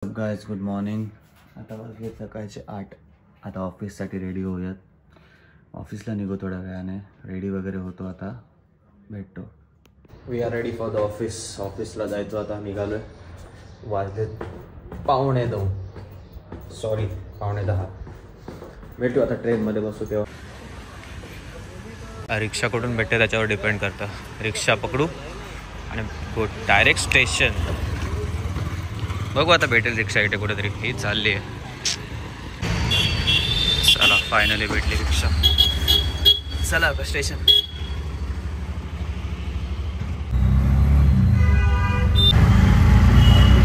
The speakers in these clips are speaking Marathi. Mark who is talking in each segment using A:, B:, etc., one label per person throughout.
A: Guys good morning. आता वाजले सकाळचे 8. आता ऑफिससाठी रेडी होऊयात. ऑफिसला निघू थोड्या वेळाने. रेडी वगैरे होतो. आता भेटतो. We are ready for the office. ऑफिसला जायचो. आता निघालोय. वाजले 9:15. सॉरी 9:10. भेटू आता. ट्रेनमध्ये बसू तेव्हा. रिक्षा कुठून भेटते त्याच्यावर डिपेंड करतं. रिक्षा पकडू आणि गो डायरेक्ट स्टेशन. बघू आता भेटेल रिक्षा इथे कुठेतरी. ही चालली आहे. चला फायनली भेटली रिक्षा. चला आता स्टेशन.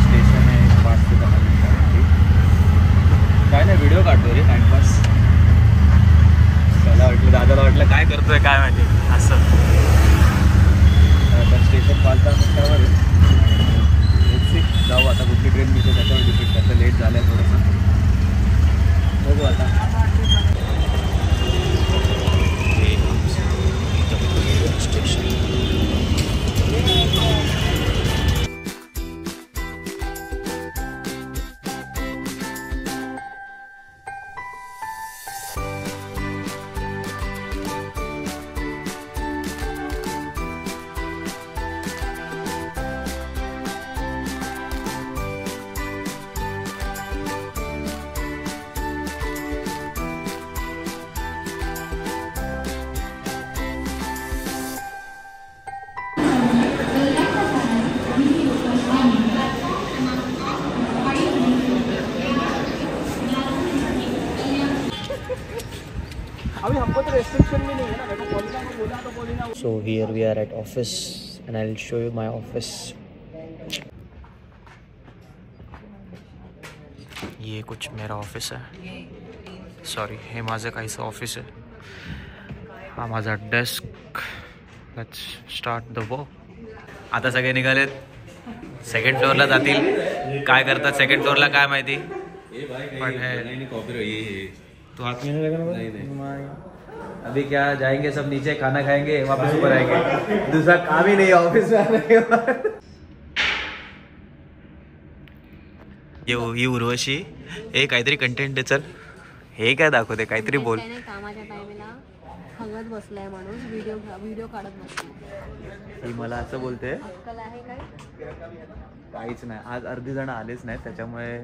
A: स्टेशन आहे 5 ते 10 मिनिटांसाठी. काय नाही व्हिडिओ काढतो रे टाइमपास. त्याला वाटलं दादाला वाटलं काय करतोय काय माहिती असं. आता स्टेशन 5-10 मिनिटावर जाऊ. आता कुठली ट्रेन मिळते त्याच्यावर डिपेंड करतं. लेट झालं आहे थोडंसं. बघू आता. Station So here we are at office and I'll show you my office. ये कुछ मेरा ऑफिस है. सॉरी हे माझं काहीच ऑफिस आहे. हा माझा desk. Let's start the work. आता सगळे निघालेत. सेकंड फ्लोअरला जातील. काय करतात सेकंड फ्लोअरला काय माहिती. पण हे तो हाथ में नहीं लगना. नहीं. अभी क्या जाएंगे सब नीचे खाना खाएंगे वापस ऊपर आएंगे. दूसरा काम ही नहीं ऑफिस में आने के बाद. ये उर्वशी हे काहीतरी कंटेंट. चल हे काय दाखवते काहीतरी बोल.
B: कामाच्या टाइमला हंगत बसलाय माणूस. व्हिडिओ काढत बसलाय.
A: ही मला असं बोलते.
B: अक्कल आहे काय?
A: काहीच नाही. आज अर्धी जण आलेच नाहीत त्याच्यामुळे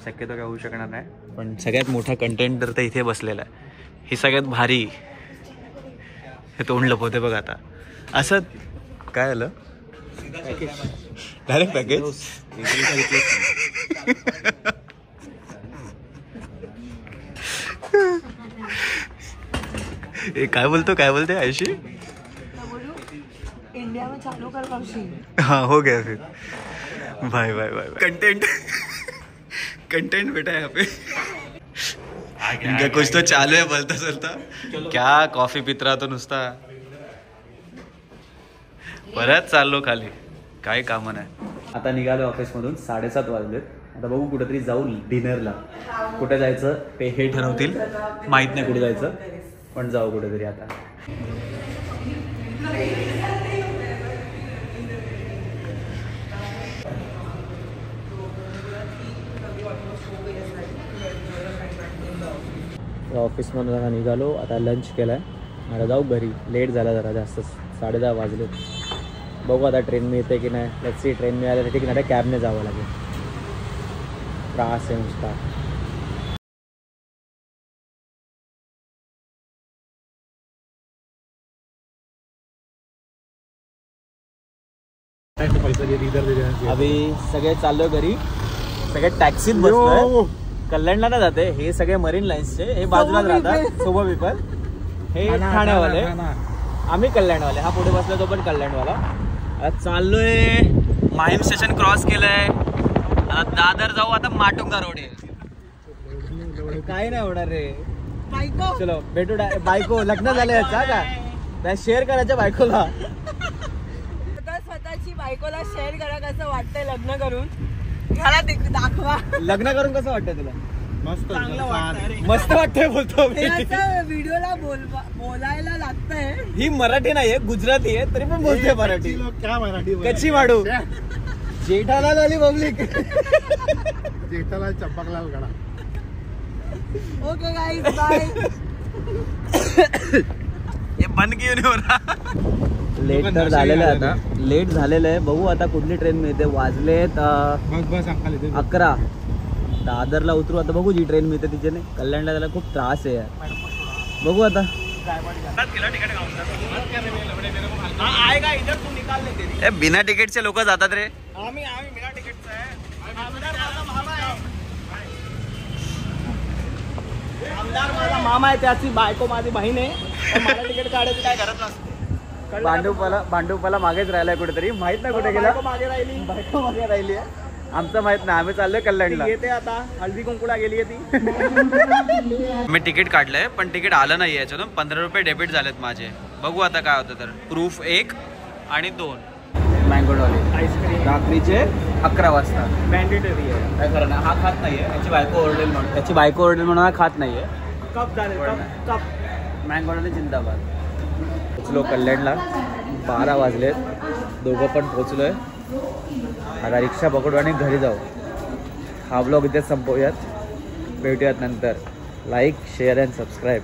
A: शक्यतो काय होऊ शकणार नाही. पण सगळ्यात मोठा कंटेंट तर इथे बसलेला आहे. ही सगळ्यात भारी. हे तोंड लपवते बघ आता. असं काय आलं. Direct package. काय बोलते आयशी.
B: इंडिया में चालू कर कौशी.
A: हाँ हो गया फिर. भाई कंटेंट बेटा यहाँ पे. इनका कुछ तो चालू है बोलता चलता. क्या कॉफी पित राहतो नुसता. परत चाललो खाली. काय काम नाही. आता निघालो ऑफिसमधून. 7:30 वाजलेत. आता बघू कुठेतरी जाऊ डिनरला. कुठे जायचं ते हे ठरवतील. माहित नाही कुठे जायचं पण जाऊ कुठेतरी आता. ऑफिसमधून आता निघालो. आता लंच केलाय. आता जाऊ घरी. लेट झाला जरा जास्तच. 10:30 वाजले. बघू आता ट्रेन मिळते की नाही. Let's see. ट्रेन मिळाल्यासाठी की नाही कॅबने जावं लागेल. त्रास आहे नुसता. अभि सगळे चाललो घरी. सगळे टॅक्सीत बसलोय. कल्याणला ना जाते. हे सगळे मरीन लाईन्सचे. हे बाजूला राहतात. सोबा पीपल हे ठाण्यावाले. आम्ही कल्याणवाले. हा पुढे बसला तो पण कल्याणवाला. आता चाललोय. माहीम स्टेशन क्रॉस केलंय. आता दादर जाऊ. आता माटुंगा रोड आहे. काही नाही होणार रे. बायको चलो भेटू. बायको लग्न झालं याचा का शेअर करायच्या बायकोला.
B: स्वतःची बायकोला शेअर करा. कसं वाटतंय लग्न करून. मला दाखवा.
A: लग्न करून कसं वाटतंय तुला.
B: मस्त
A: मस्त वाटतंय बोलतो.
B: व्हिडिओला बोलायला लागतंय.
A: ही मराठी नाहीये गुजराती आहे तरी पण बोलते मराठी. कच्ची वाडू जेठालाल आली public.
C: Jethalal Champaklal Gada.
B: Okay guys bye.
A: हे बंद घेऊन लेट तर झालेलं आहे आता. लेट झालेलं आहे. बघू आता कुठली ट्रेन मिळते. वाजलेत 11. दादरला उतरू आता. बघू जी ट्रेन मिळते तिच्याने. कल्याणला त्याला खूप त्रास आहे यार. बघू आता. बिना तिकीटचे लोक जातात रे. आम्ही बिना तिकीटचं आहे. आमदार माझा मामा आहे. त्याची बायको माझी बहीण आहे. मला तिकीट काढायची काय गरज नसते. भांडूपाला मागेच राहिलाय कुठेतरी. माहित नाही कुठे गेला. मागे राहिली. बायको मागे राहिली आहे. आमचं माहित नाही. आम्ही चाललोय कल्याणला. येते आता. हळदी कुंकुला गेली आहे ती. मी तिकीट काढलंय पण तिकीट आलं नाही. याच्यातून 15 रुपये डेबिट झालेत माझे. बघू आता काय होतं. तर प्रूफ 1 आणि 2. मँगोडॉली आईस्क्रीम रात्रीचे 11 वाजता मॅन्डेटरी आहे. काय खरं नाही. हा खात नाहीये. याची बायको ओरडेल म्हणून. त्याची बायको ओरडेल म्हणून हा खात नाहीये. कप झाले. कप मँगोडॉली जिंदाबाद. पोचलो कल्याणला. 12 वाजलेत. दोघं पण पोचलोय. आता रिक्षा पकडू आणि घरी जाऊ. हा ब्लॉग इथे संपवूयात. भेटूयात नंतर. Like share and subscribe.